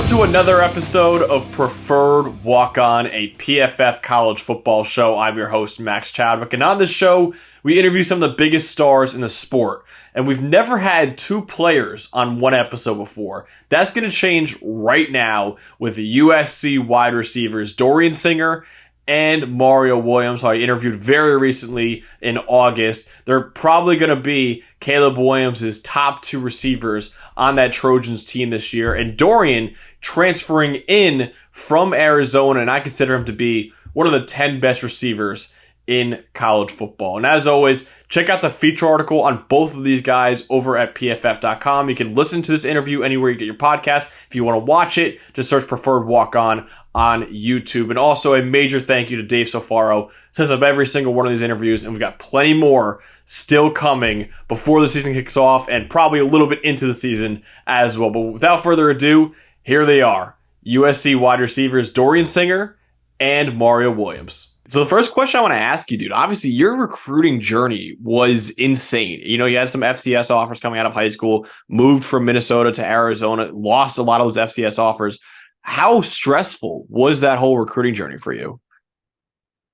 Welcome to another episode of Preferred Walk-On, a PFF college football show. I'm your host, Max Chadwick, and on this show, we interview some of the biggest stars in the sport. And we've never had two players on one episode before. That's going to change right now with the USC wide receivers Dorian Singer and Mario Williams, who I interviewed very recently in August. They're probably going to be Caleb Williams' top two receivers on that Trojans team this year. And Dorian transferring in from Arizona, and I consider him to be one of the 10 best receivers in college football. And as always, check out the feature article on both of these guys over at pff.com. You can listen to this interview anywhere you get your podcast. If you want to watch it, just search Preferred Walk-On YouTube. And also a major thank you to Dave Sofaro. Sets up every single one of these interviews, and we've got plenty more still coming before the season kicks off and probably a little bit into the season as well. But without further ado, here they are, USC wide receivers Dorian Singer and Mario Williams. So the first question I want to ask you, dude, obviously your recruiting journey was insane. You know, you had some FCS offers coming out of high school, moved from Minnesota to Arizona, lost a lot of those FCS offers. How stressful was that whole recruiting journey for you?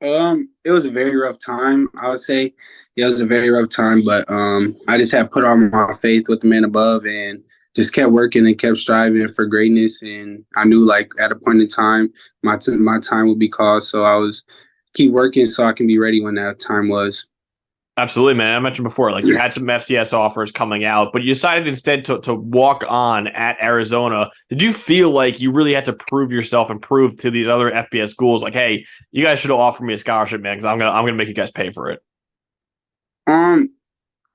It was a very rough time, I would say. Yeah, it was a very rough time, but I just had put on my faith with the man above and just kept working and kept striving for greatness. And I knew, like, at a point in time, my time would be called. So I was keep working so I can be ready when that time was. Absolutely, man. I mentioned before, like you had some FCS offers coming out, but you decided instead to walk on at Arizona. Did you feel like you really had to prove yourself and prove to these other FBS schools, like, hey, you guys should have offered me a scholarship, man, because I'm gonna make you guys pay for it?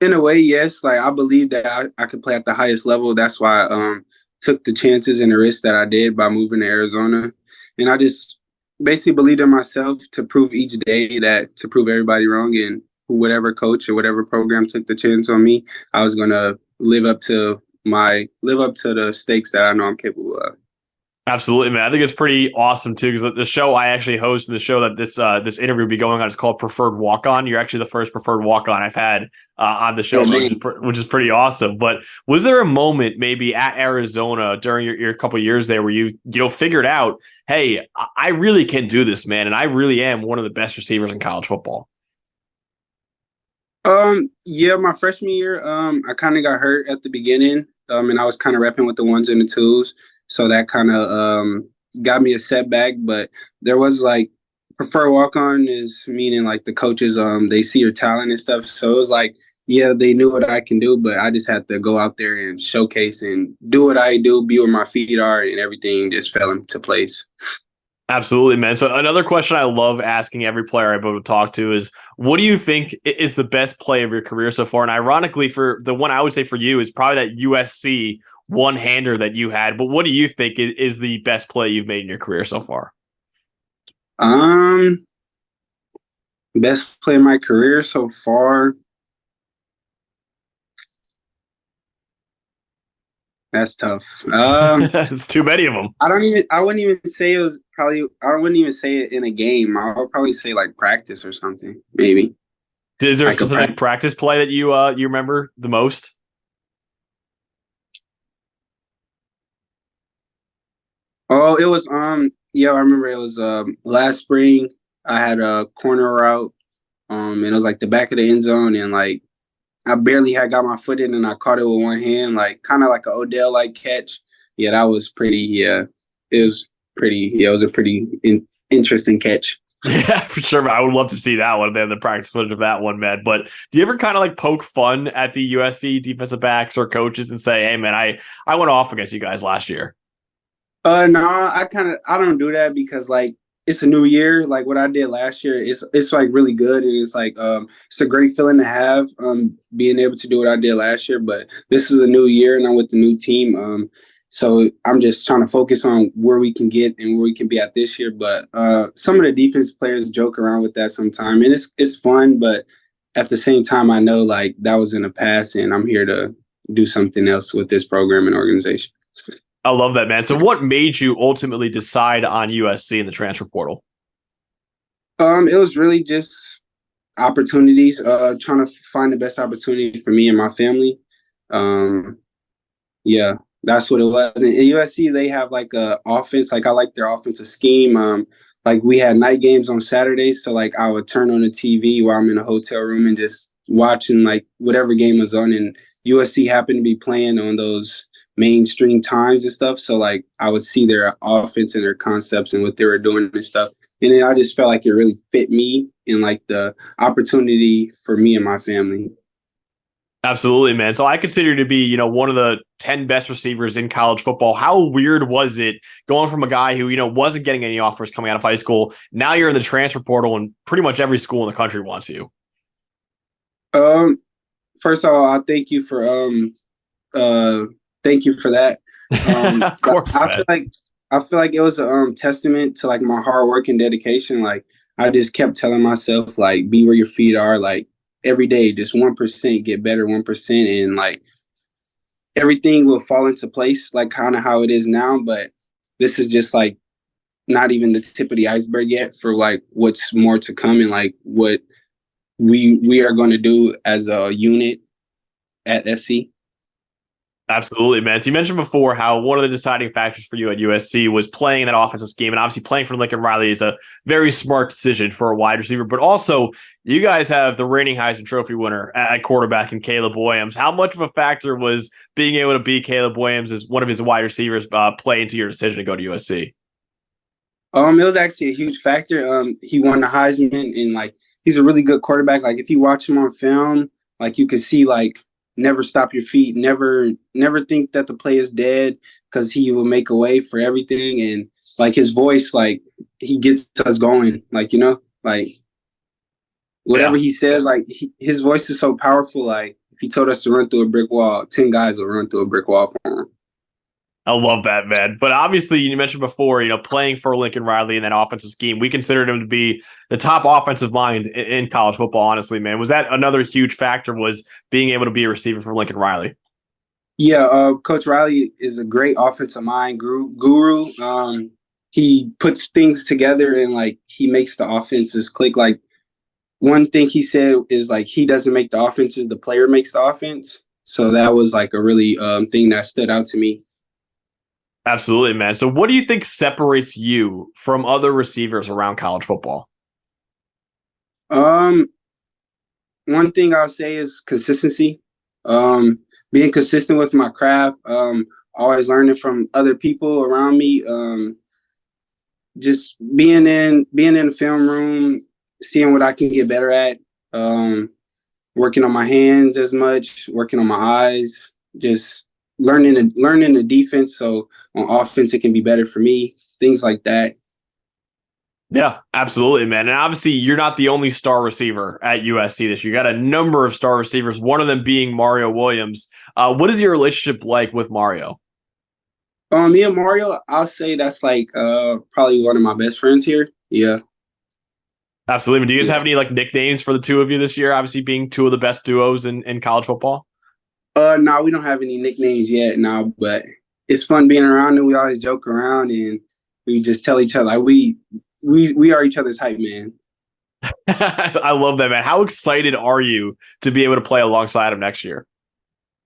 In a way, yes. Like, I believe that I could play at the highest level. That's why I took the chances and the risks that I did by moving to Arizona. And I just basically believed in myself to prove each day to prove everybody wrong. And whatever coach or whatever program took the chance on me, I was going to live up to the stakes that I know I'm capable of. Absolutely, man. I think it's pretty awesome too, because the show I actually host and the show that this interview will be going on is called Preferred Walk-On. You're actually the first preferred walk-on I've had on the show, which is pretty awesome. But was there a moment maybe at Arizona during your couple of years there where you figured out, hey, I really can do this, man, and I really am one of the best receivers in college football? Yeah, my freshman year, I kind of got hurt at the beginning, and I was kind of repping with the ones and the twos. So that kind of got me a setback, but there was like preferred walk-on is meaning like the coaches, they see your talent and stuff. So it was like, yeah, they knew what I can do, but I just had to go out there and showcase and do what I do, be where my feet are, and everything just fell into place. Absolutely, man. So another question I love asking every player I'm able to talk to is, what do you think is the best play of your career so far? And ironically, for the one I would say for you is probably that USC one-hander that you had. But what do you think is the best play you've made in your career so far? Best play in my career so far. That's tough. It's too many of them. I wouldn't even say it was probably, I wouldn't even say it in a game. I would probably say like practice or something, maybe. Is there a specific practice play that you remember the most? Oh, it was yeah, I remember it was last spring. I had a corner route, and it was like the back of the end zone, and like I barely had got my foot in, and I caught it with one hand, like kind of like an Odell like catch. Yeah, that was pretty. Yeah, it was pretty. Yeah, it was a pretty interesting catch. Yeah, for sure. I would love to see that one. They have the practice footage of that one, man. But do you ever kind of like poke fun at the USC defensive backs or coaches and say, hey, man, I went off against you guys last year? No, I don't do that because like it's a new year. Like what I did last year, it's like really good, and it's like it's a great feeling to have being able to do what I did last year. But this is a new year, and I'm with the new team. So I'm just trying to focus on where we can get and where we can be at this year. But some of the defense players joke around with that sometimes, and it's fun. But at the same time, I know like that was in the past, and I'm here to do something else with this program and organization. I love that, man. So what made you ultimately decide on USC in the transfer portal? It was really just opportunities, trying to find the best opportunity for me and my family. Yeah. That's what it was. And at USC, they have like a offense. Like I like their offensive scheme. Like we had night games on Saturdays, so like I would turn on the TV while I'm in a hotel room and just watching like whatever game was on. And USC happened to be playing on those mainstream times and stuff. So like I would see their offense and their concepts and what they were doing and stuff. And then I just felt like it really fit me and like the opportunity for me and my family. Absolutely, man. So I consider you to be, one of the 10 best receivers in college football. How weird was it going from a guy who, wasn't getting any offers coming out of high school? Now you're in the transfer portal and pretty much every school in the country wants you. First of all, I thank you for that. Of course, I feel like it was a testament to like my hard work and dedication. Like I just kept telling myself like be where your feet are, like every day, just 1% get better, 1%, and like everything will fall into place, like kind of how it is now. But this is just like not even the tip of the iceberg yet for like what's more to come and like what we are going to do as a unit at SC. Absolutely, man. So you mentioned before how one of the deciding factors for you at USC was playing that offensive scheme, and obviously playing for Lincoln Riley is a very smart decision for a wide receiver. But also, you guys have the reigning Heisman Trophy winner at quarterback in Caleb Williams. How much of a factor was being able to beat Caleb Williams as one of his wide receivers play into your decision to go to USC? It was actually a huge factor. He won the Heisman, and like he's a really good quarterback. Like if you watch him on film, like you can see like never stop your feet, never think that the play is dead because he will make a way for everything. And like his voice, like he gets us going, like, like whatever he says, like his voice is so powerful. Like if he told us to run through a brick wall, 10 guys will run through a brick wall for him. I love that, man. But obviously, you mentioned before, playing for Lincoln Riley in that offensive scheme, we considered him to be the top offensive mind in college football, honestly, man. Was that another huge factor, was being able to be a receiver for Lincoln Riley? Yeah, Coach Riley is a great offensive mind guru. He puts things together and like he makes the offenses click. Like one thing he said is like he doesn't make the offenses, the player makes the offense. So that was like a really thing that stood out to me. Absolutely, man. So what do you think separates you from other receivers around college football? One thing I'll say is consistency. Being consistent with my craft, always learning from other people around me. Just being in the film room, seeing what I can get better at. Working on my hands as much, working on my eyes, just learning the defense. So on offense, it can be better for me. Things like that. Yeah, absolutely, man. And obviously, you're not the only star receiver at USC this year. You got a number of star receivers, one of them being Mario Williams. What is your relationship like with Mario? Me and Mario, I'll say that's like probably one of my best friends here. Yeah. Absolutely. Do you guys have any like nicknames for the two of you this year? Obviously, being two of the best duos in college football. No, we don't have any nicknames yet. No, but it's fun being around them. We always joke around and we just tell each other like we are each other's hype man. I love that, man. How excited are you to be able to play alongside him next year?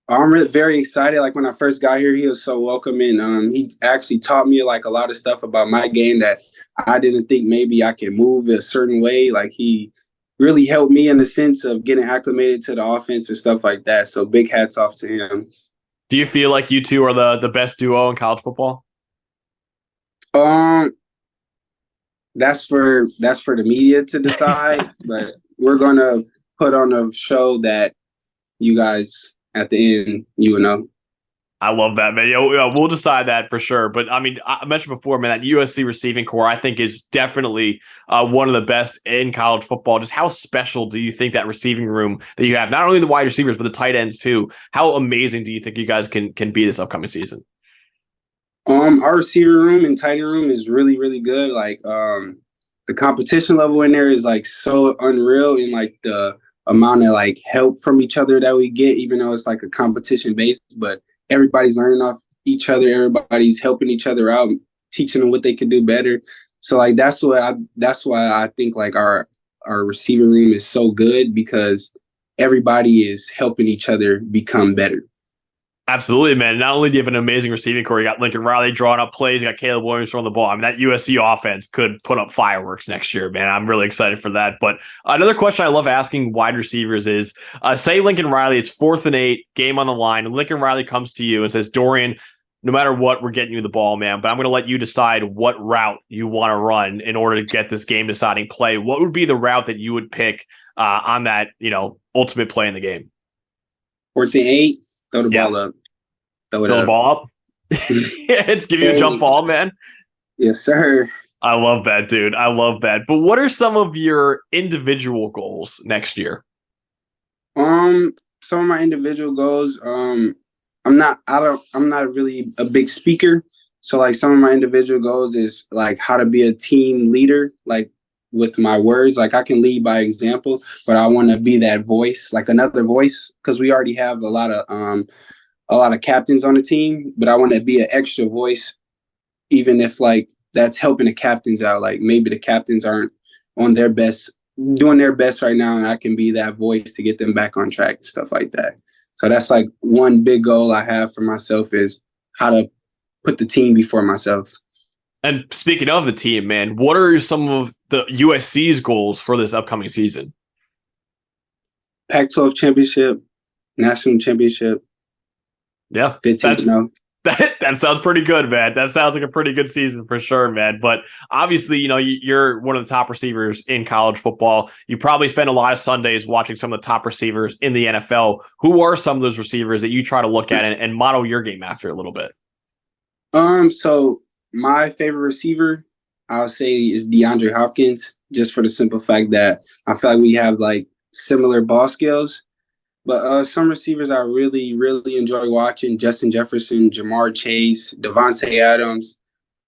I'm very excited. Like when I first got here, he was so welcoming. He actually taught me like a lot of stuff about my game that I didn't think maybe I could move a certain way. Like he really helped me in the sense of getting acclimated to the offense and stuff like that. So big hats off to him. Do you feel like you two are the best duo in college football? That's for the media to decide, but we're gonna put on a show that you guys at the end you will know. I love that, man. We'll decide that for sure. But I mean, I mentioned before, man, that USC receiving core, I think, is definitely one of the best in college football. Just how special do you think that receiving room that you have, not only the wide receivers, but the tight ends too? How amazing do you think you guys can be this upcoming season? Our receiver room and tight end room is really, really good. Like, the competition level in there is like so unreal, and like the amount of like help from each other that we get, even though it's like a competition base, but everybody's learning off each other. Everybody's helping each other out, teaching them what they can do better. So like that's why I think like our receiver room is so good, because everybody is helping each other become better. Absolutely, man. Not only do you have an amazing receiving core, you got Lincoln Riley drawing up plays, you got Caleb Williams throwing the ball. I mean, that USC offense could put up fireworks next year, man. I'm really excited for that. But another question I love asking wide receivers is, say Lincoln Riley, it's 4th and 8, game on the line, and Lincoln Riley comes to you and says, Dorian, no matter what, we're getting you the ball, man. But I'm going to let you decide what route you want to run in order to get this game deciding play. What would be the route that you would pick on that, ultimate play in the game? 4th and 8, throw the ball up. Throw the ball up. It's give you a jump ball, man. Yes, sir. I love that, dude. I love that. But what are some of your individual goals next year? Some of my individual goals, I'm not really a big speaker. So like some of my individual goals is like how to be a team leader, like with my words. Like I can lead by example, but I want to be that voice, like another voice, because we already have a lot of captains on the team, but I want to be an extra voice, even if like that's helping the captains out. Like maybe the captains aren't on their best, doing their best right now, and I can be that voice to get them back on track and stuff like that. So that's like one big goal I have for myself is how to put the team before myself. And speaking of the team, man, what are some of the USC's goals for this upcoming season? Pac-12 championship, national championship. Yeah, 15-0. That sounds pretty good, man. That sounds like a pretty good season for sure, man. But obviously, you're one of the top receivers in college football. You probably spend a lot of Sundays watching some of the top receivers in the NFL. Who are some of those receivers that you try to look at and model your game after a little bit? So my favorite receiver, I'll say, is DeAndre Hopkins, just for the simple fact that I feel like we have like similar ball skills. But some receivers I really, really enjoy watching: Justin Jefferson, Jamar Chase, Devontae Adams.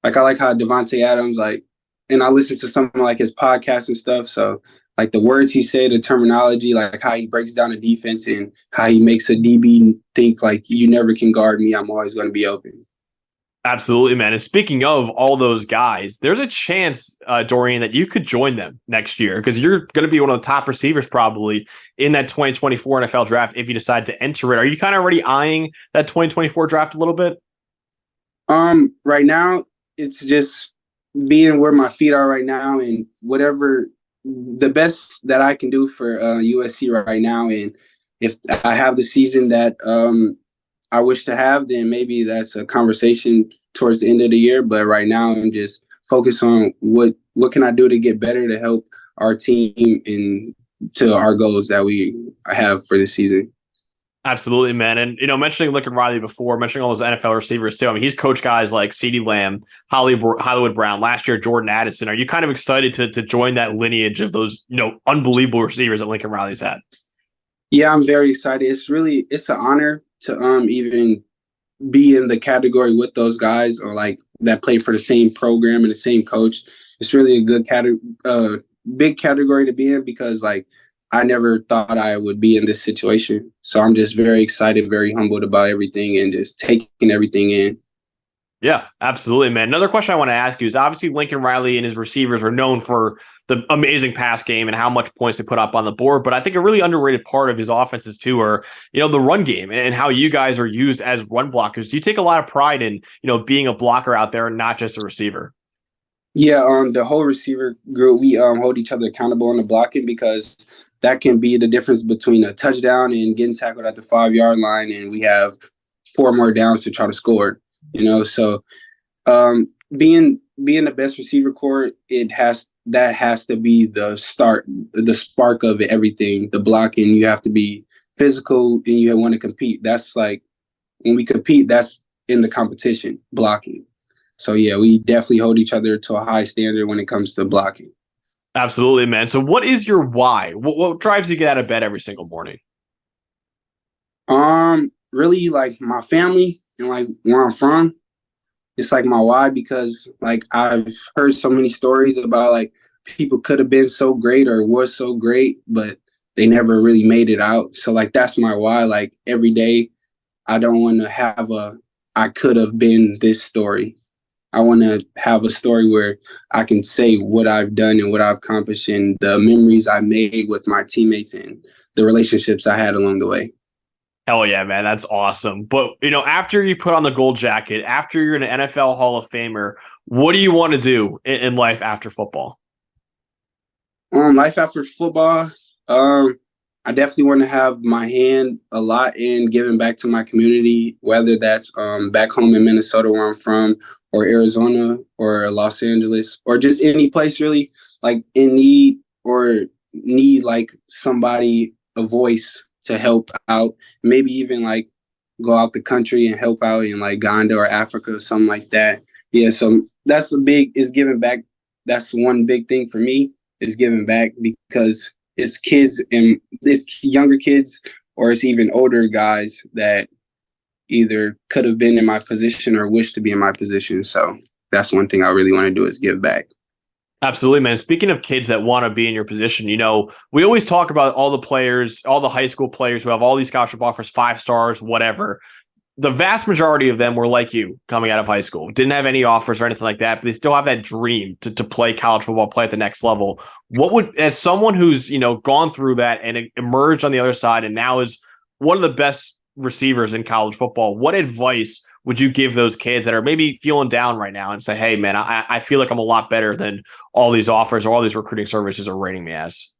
Like I like how Devontae Adams, and I listen to some of like his podcasts and stuff. So like the words he said, the terminology, like how he breaks down the defense and how he makes a DB think like you never can guard me. I'm always going to be open. Absolutely, man. And speaking of all those guys, there's a chance, Dorian, that you could join them next year because you're going to be one of the top receivers probably in that 2024 NFL draft if you decide to enter it. Are you kind of already eyeing that 2024 draft a little bit? Right now, it's just being where my feet are right now and whatever the best that I can do for USC right now. And if I have the season that I wish to have, then maybe that's a conversation towards the end of the year. But right now, I'm just focused on what can I do to get better to help our team and to our goals that we have for this season. Absolutely, man. And, mentioning Lincoln Riley before, mentioning all those NFL receivers too. I mean, he's coached guys like CeeDee Lamb, Hollywood Brown, last year, Jordan Addison. Are you kind of excited to join that lineage of those, unbelievable receivers that Lincoln Riley's had? Yeah, I'm very excited. It's an honor to even be in the category with those guys or like that play for the same program and the same coach. It's really a good big category to be in because like I never thought I would be in this situation. So I'm just very excited, very humbled about everything and just taking everything in. Yeah, absolutely, man. Another question I want to ask you is obviously Lincoln Riley and his receivers are known for the amazing pass game and how much points they put up on the board. But I think a really underrated part of his offenses too are, the run game and how you guys are used as run blockers. Do you take a lot of pride in, being a blocker out there and not just a receiver? Yeah, the whole receiver group, we hold each other accountable on the blocking because that can be the difference between a touchdown and getting tackled at the 5-yard line. And we have 4 more downs to try to score. So being the best receiver core, that has to be the spark of everything. The blocking, you have to be physical and you want to compete. That's like when we compete, that's in the competition, blocking. So yeah, we definitely hold each other to a high standard when it comes to blocking. Absolutely, man. So what is your why? What drives you to get out of bed every single morning? Really like my family and like where I'm from. It's like my why because like I've heard so many stories about like people could have been so great or was so great, but they never really made it out. So like that's my why. Like every day, I don't want to have I could have been this story. I want to have a story where I can say what I've done and what I've accomplished and the memories I made with my teammates and the relationships I had along the way. Hell yeah, man. That's awesome. But, after you put on the gold jacket, after you're an NFL Hall of Famer, what do you want to do in life after football? Life after football, I definitely want to have my hand a lot in giving back to my community, whether that's back home in Minnesota where I'm from, or Arizona, or Los Angeles, or just any place really like in need or need like somebody a voice to help out. Maybe even like go out the country and help out in like Ghana or Africa or something like that. Yeah, so that's a big is giving back. That's one big thing for me is giving back because it's kids and it's younger kids or it's even older guys that either could have been in my position or wish to be in my position. So that's one thing I really want to do is give back. Absolutely, man. Speaking of kids that want to be in your position, we always talk about all the players, all the high school players who have all these scholarship offers, 5 stars, whatever. The vast majority of them were like you coming out of high school, didn't have any offers or anything like that, but they still have that dream to play college football, play at the next level. What would, as someone who's, gone through that and emerged on the other side and now is one of the best receivers in college football, what advice would you give those kids that are maybe feeling down right now and say, hey, man, I feel like I'm a lot better than all these offers or all these recruiting services are rating me as?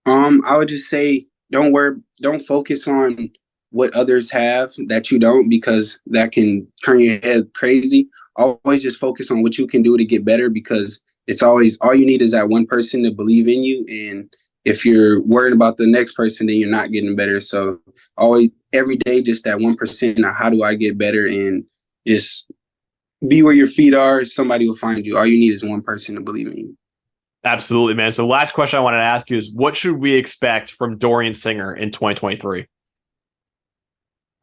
I would just say don't focus on what others have that you don't because that can turn your head crazy. Always just focus on what you can do to get better because it's always all you need is that one person to believe in you. And if you're worried about the next person, then you're not getting better. So always every day, just that 1%. How do I get better? And just be where your feet are. Somebody will find you. All you need is one person to believe in you. Absolutely, man. So last question I wanted to ask you is what should we expect from Dorian Singer in 2023?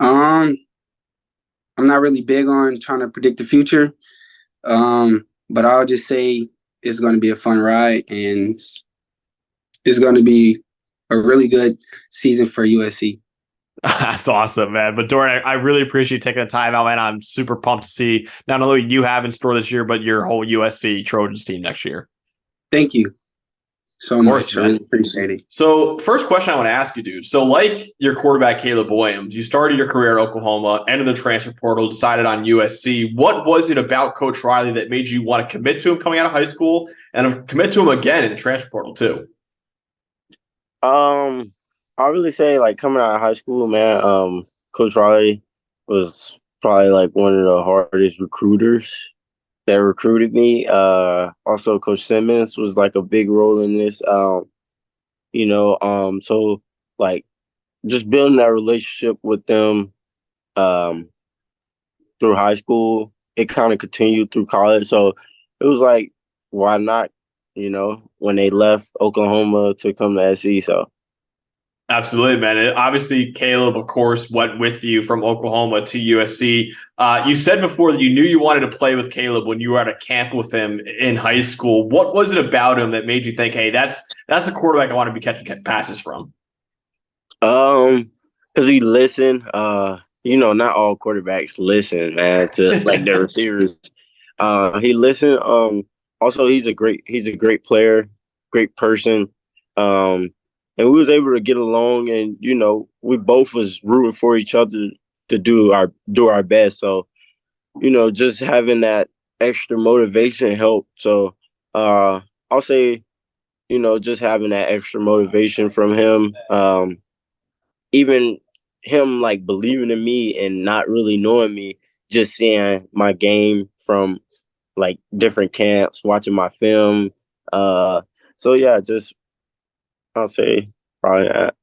I'm not really big on trying to predict the future. But I'll just say it's going to be a fun ride and it's going to be a really good season for USC. That's awesome, man. But Dorian, I really appreciate you taking the time out, man. I'm super pumped to see not only what you have in store this year, but your whole USC Trojans team next year. Thank you so Of course, much. I man. really appreciate it. So, first question I want to ask you, dude. So, like your quarterback, Caleb Williams, you started your career at Oklahoma, entered the transfer portal, decided on USC. What was it about Coach Riley that made you want to commit to him coming out of high school and commit to him again in the transfer portal, too? I really say like coming out of high school, man, Coach Riley was probably like one of the hardest recruiters that recruited me. Also Coach Simmons was like a big role in this. So like just building that relationship with them um through high school, it kind of continued through college. So it was like, why not, when they left Oklahoma to come to SC. So Absolutely, man. Obviously, Caleb, of course, went with you from Oklahoma to USC. You said before that you knew you wanted to play with Caleb when you were at a camp with him in high school. What was it about him that made you think, hey, that's the quarterback I want to be catching passes from? Because he listened. Not all quarterbacks listen, man, to like their receivers. He listened. Also he's a great player, great person. And we was able to get along, and we both was rooting for each other to do our best. So, just having that extra motivation helped. So, I'll say, just having that extra motivation from him, even him like believing in me and not really knowing me, just seeing my game from like different camps, watching my film. So yeah, just I'll say probably that.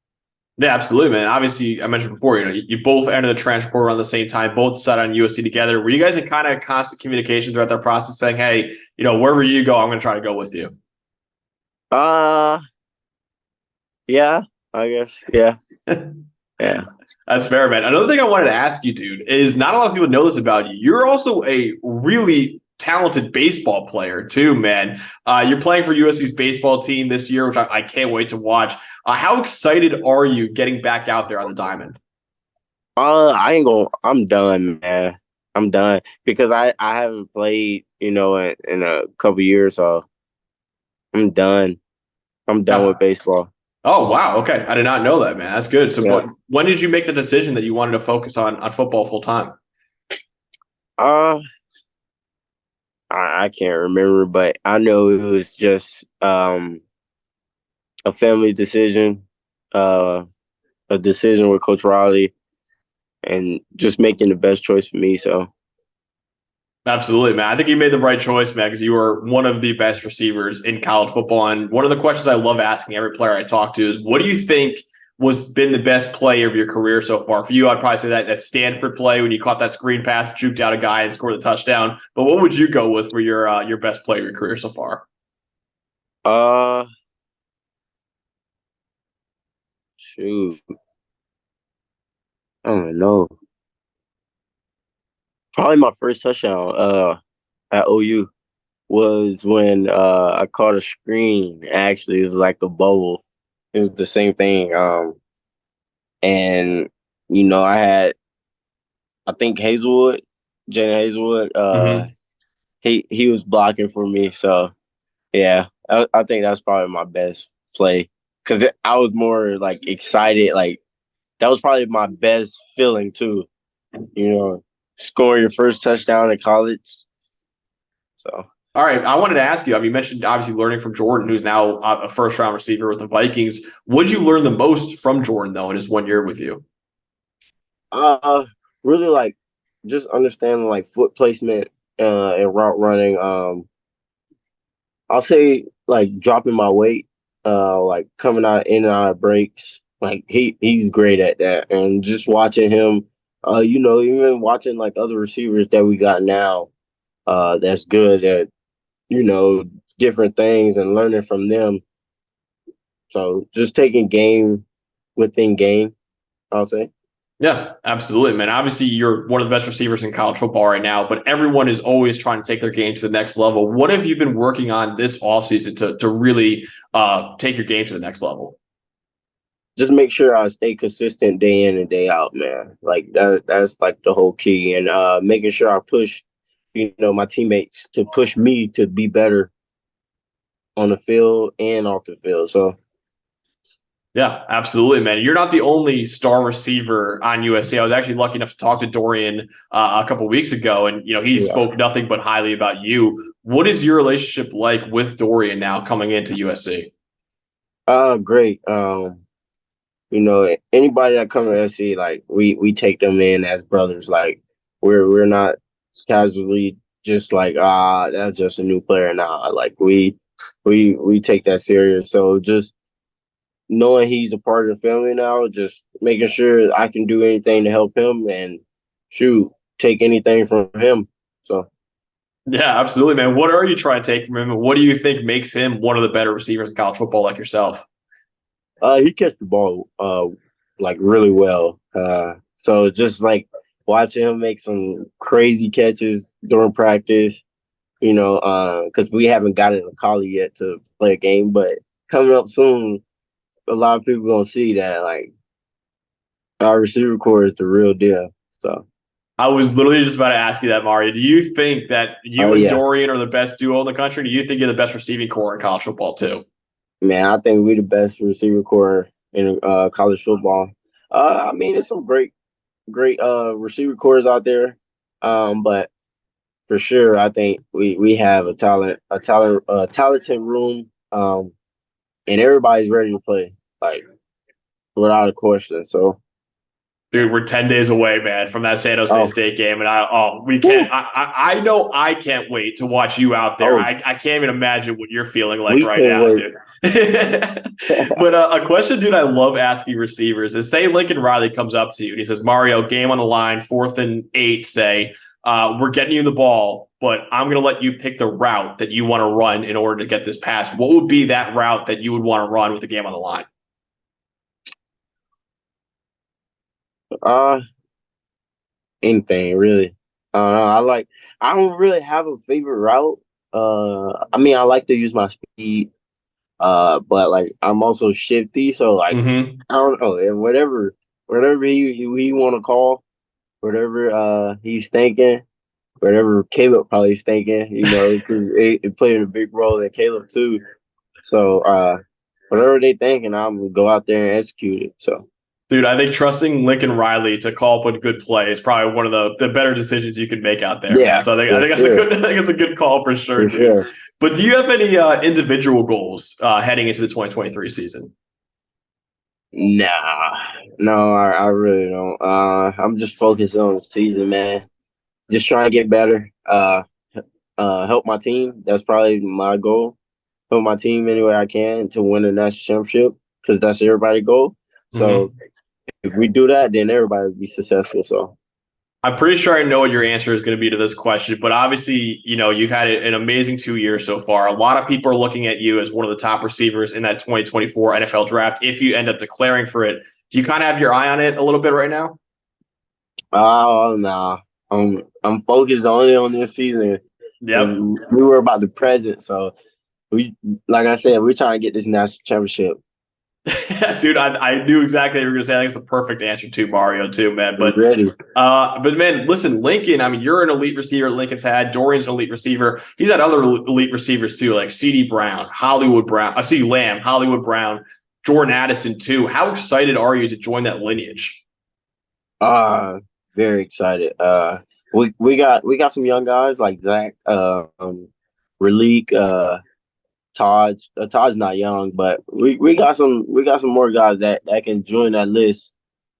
Yeah, absolutely, man. Obviously, I mentioned before, you both entered the transfer portal around the same time, both decided on USC together. Were you guys in kind of constant communication throughout that process saying, hey, wherever you go, I'm going to try to go with you? Uh yeah, I guess. Yeah. Yeah. That's fair, man. Another thing I wanted to ask you, dude, is not a lot of people know this about you. You're also a really talented baseball player, too, man. You're playing for USC's baseball team this year, which I can't wait to watch. How excited are you getting back out there on the diamond? I'm done, man. I'm done because I haven't played, in a couple years, so I'm done. I'm done with baseball. Oh, wow. Okay. I did not know that, man. That's good. So, Yeah. but when did you make the decision that you wanted to focus on football full time? Uh, I can't remember, but I know it was just a family decision, uh, a decision with Coach Riley, and just making the best choice for me. So, Absolutely, man. I think you made the right choice, man, because you were one of the best receivers in college football. And one of the questions I love asking every player I talk to is, what do you think was been the best play of your career so far? For you, I'd probably say that Stanford play when you caught that screen pass, juked out a guy, and scored the touchdown. But what would you go with for your best play of your career so far? uh, shoot, I don't know. Probably my first touchdown at OU was when I caught a screen. Actually, it was like a bubble. It was the same thing. And I had, I think Hazelwood, Jane Hazelwood. Mm-hmm. He was blocking for me. So yeah, I think that's probably my best play because I was more like excited. Like that was probably my best feeling too. You know, scoring your first touchdown in college. So. All right. I wanted to ask you. I mean, you mentioned obviously learning from Jordan, who's now a first round receiver with the Vikings. What did you learn the most from Jordan, though, in his 1 year with you? Uh, really like just understanding like foot placement and route running. I'll say like dropping my weight, like coming out in and out of breaks. Like he's great at that, and just watching him, even watching like other receivers that we got now, that's good at you know different things and learning from them. So just taking game within game, I'll say. Yeah, absolutely, man. Obviously, you're one of the best receivers in college football right now, but everyone is always trying to take their game to the next level. What have you been working on this offseason to really take your game to the next level? Just make sure I stay consistent day in and day out, man. Like that's like the whole key. And making sure I push, my teammates to push me to be better on the field and off the field. So Yeah, absolutely, man. You're not the only star receiver on USC. I was actually lucky enough to talk to Dorian a couple of weeks ago, and he yeah. spoke nothing but highly about you. What is your relationship like with Dorian now coming into USC? Great. Anybody that come to SC, like we take them in as brothers. Like we're not casually just like that's just a new player now. Like we take that serious. So just knowing he's a part of the family now, just making sure I can do anything to help him and shoot, take anything from him. So Yeah, absolutely, man. What are you trying to take from him, and what do you think makes him one of the better receivers in college football, like yourself? he catch the ball like really well. So just like watching him make some crazy catches during practice, because we haven't gotten a call yet to play a game, but coming up soon, a lot of people gonna see that like our receiver core is the real deal. So I was literally just about to ask you that, Mario. Do you think that you and yeah. Dorian are the best duo in the country? Do you think you're the best receiving core in college football too? Man, I think we the best receiver core in college football. I mean, there's some great receiver cores out there, but for sure, I think we have a talented room, and everybody's ready to play, like without a question. So, Dude, we're 10 days away, man, from that San Jose oh, State game. And we whew, can't, I know I can't wait to watch you out there. oh, I can't even imagine what you're feeling like we right can now, wait. dude. But a question, dude, I love asking receivers is say Lincoln Riley comes up to you and he says, Mario, game on the line, 4th and 8, say, we're getting you the ball, but I'm going to let you pick the route that you want to run in order to get this pass. What would be that route that you would want to run with the game on the line? Uh, Anything really. I don't really have a favorite route. I mean, I like to use my speed. But like I'm also shifty, so like Mm-hmm. I don't know, and whatever he want to call, whatever he's thinking, whatever Caleb probably is thinking, 'cause it played a big role in Caleb too. So whatever they think, and I'm gonna go out there and execute it. So. Dude, I think trusting Lincoln Riley to call up a good play is probably one of the better decisions you can make out there, man. So I think that's a good I think it's a good call for sure, dude. Sure. But do you have any individual goals heading into the 2023 season? Nah, no, I really don't. I'm just focused on the season, man. Just trying to get better. Help my team. That's probably my goal. Help my team any way I can to win a national championship because that's everybody's goal. So if we do that, then everybody will be successful. So I'm pretty sure I know what your answer is going to be to this question, but obviously, you've had an amazing 2 years so far. A lot of people are looking at you as one of the top receivers in that 2024 NFL draft. If you end up declaring for it, do you kind of have your eye on it a little bit right now? Oh, no. I'm focused only on this season. Yep. We were about the present, so like I said, we're trying to get this national championship. Dude, I knew exactly what you were going to say. I think it's the perfect answer to Mario too, man. But man, listen, Lincoln. I mean, you're an elite receiver. Lincoln's had Dorian's an elite receiver. He's had other elite receivers too, like C.D. Brown, Hollywood Brown. I see Lamb, Hollywood Brown, Jordan Addison too. How excited are you to join that lineage? Very excited. We got some young guys like Zach, Raleek, Todd's not young, but we got some more guys that can join that list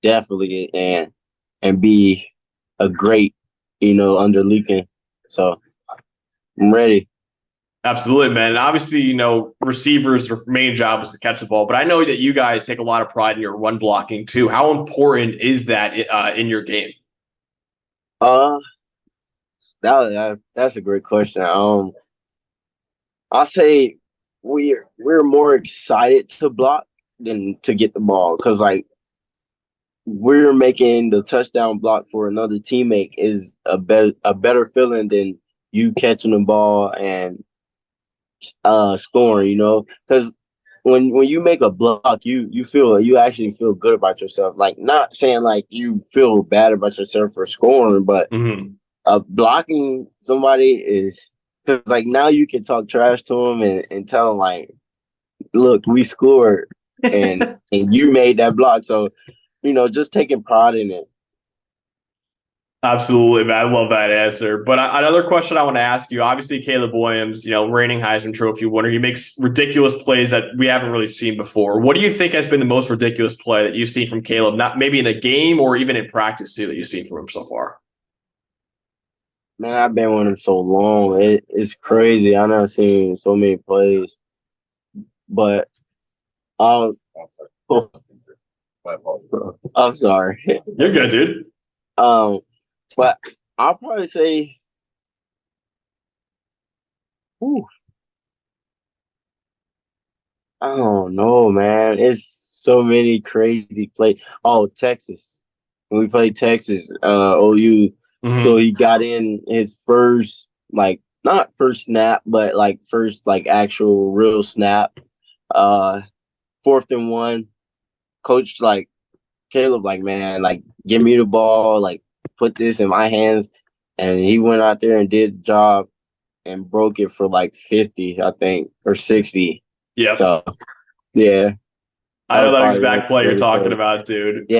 definitely and be a great, under Lincoln. So I'm ready. Absolutely, man. And obviously, receivers, their main job is to catch the ball, but I know that you guys take a lot of pride in your run blocking too. How important is that in your game? That's a great question. I'll say we're more excited to block than to get the ball because like we're making the touchdown block for another teammate is a better feeling than you catching the ball and scoring, because when you make a block, you actually feel good about yourself. Like not saying like you feel bad about yourself for scoring, but blocking somebody is because like now you can talk trash to them and tell them like, look, we scored and you made that block. So, just taking pride in it. Absolutely, man. I love that answer. But another question I want to ask you, obviously Caleb Williams, reigning Heisman Trophy winner, he makes ridiculous plays that we haven't really seen before. What do you think has been the most ridiculous play that you've seen from Caleb, not maybe in a game or even in practice too, that you've seen from him so far? Man, I've been with him so long. It's crazy. I've never seen so many plays. But I'm sorry. You're good, dude. But I'll probably say, I don't know, man. It's so many crazy plays. Oh, Texas. When we played Texas, OU. So he got in his first, like, not first snap, but like first, like actual real snap. 4th and 1. Coach, like, Caleb, like, man, like, give me the ball, like, put this in my hands. And he went out there and did the job and broke it for like 50, I think, or 60. Yeah. So, yeah. I know that exact play you're talking about, dude. Yeah,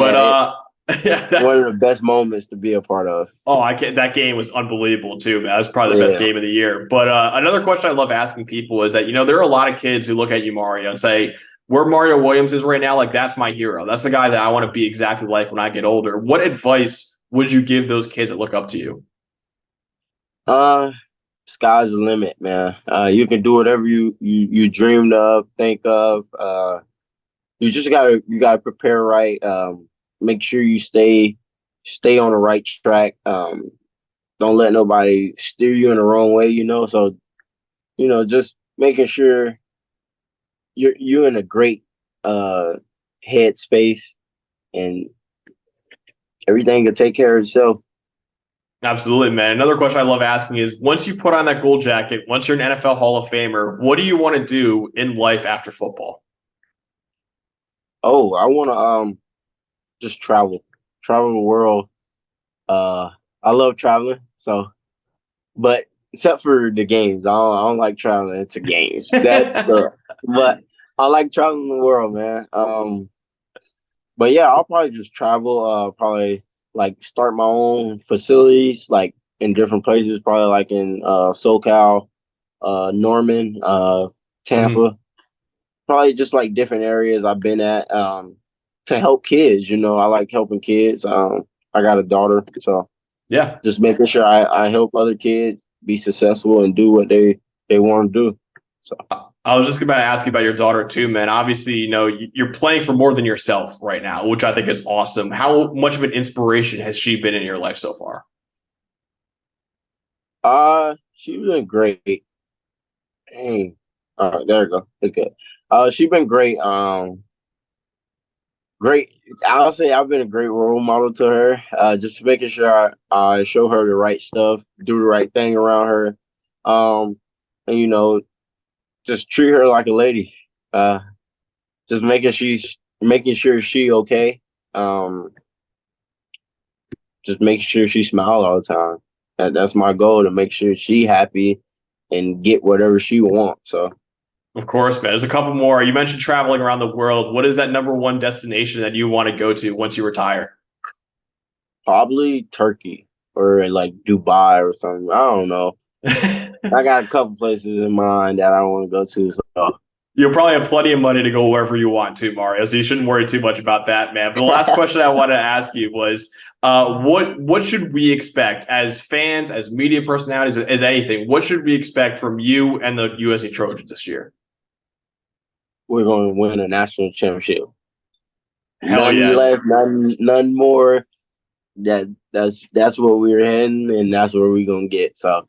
but one of the best moments to be a part of. Oh, that game was unbelievable too, man. That was probably the best game of the year. But another question I love asking people is that, there are a lot of kids who look at you, Mario, and say, where Mario Williams is right now, like that's my hero. That's the guy that I want to be exactly like when I get older. What advice would you give those kids that look up to you? Sky's the limit, man. You can do whatever you dreamed of, think of. You just gotta prepare right. Make sure you stay on the right track. Don't let nobody steer you in the wrong way, So, just making sure you're in a great head space and everything will take care of itself. Absolutely, man. Another question I love asking is, once you put on that gold jacket, once you're an NFL Hall of Famer, what do you want to do in life after football? Oh, I want to just travel the world. I love traveling, but except for the games, I don't like traveling to games. That's but I like traveling the world, man. But yeah, I'll probably just travel. Probably like start my own facilities, like in different places. Probably like in SoCal, Norman, Mhm. Tampa. Probably just like different areas I've been at to help kids. You know, I like helping kids. I got a daughter, so Yeah. just making sure I help other kids be successful and do what they want to do. So I was just about to ask you about your daughter too, man. Obviously, you're playing for more than yourself right now, which I think is awesome. How much of an inspiration has she been in your life so far? she's been great. Dang. All right, there we go. It's good. She's been great. Great. I'll say I've been a great role model to her. Just making sure I show her the right stuff, do the right thing around her, and just treat her like a lady. Uh, just making sure she okay. Um, just making sure she smile all the time. That's my goal, to make sure she happy and get whatever she wants. So Of course, man. There's a couple more. You mentioned traveling around the world. What is that number one destination that you want to go to once you retire? probably Turkey or like Dubai or something. I don't know. I got a couple places in mind that I want to go to. So You'll probably have plenty of money to go wherever you want to, Mario. So you shouldn't worry too much about that, man. But the last question I wanted to ask you was, what should we expect as fans, as media personalities, as anything? What should we expect from you and the USC Trojans this year? we're going to win a national championship. Hell None yeah. less, none more. That's where we're heading, and that's where we're gonna get. So,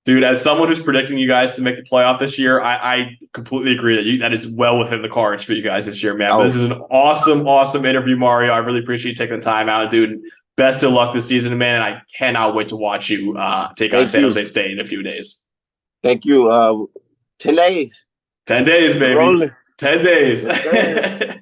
Dude, as someone who's predicting you guys to make the playoff this year, I completely agree that is well within the cards for you guys this year, man. But oh, this is an awesome, awesome interview, Mario. I really appreciate you taking the time out, dude. Best of luck this season, man. And I cannot wait to watch you take on thank San you, Jose State in a few days. thank you. 10 days. 10 days, We're baby. rolling. 10 days. Yes, sir.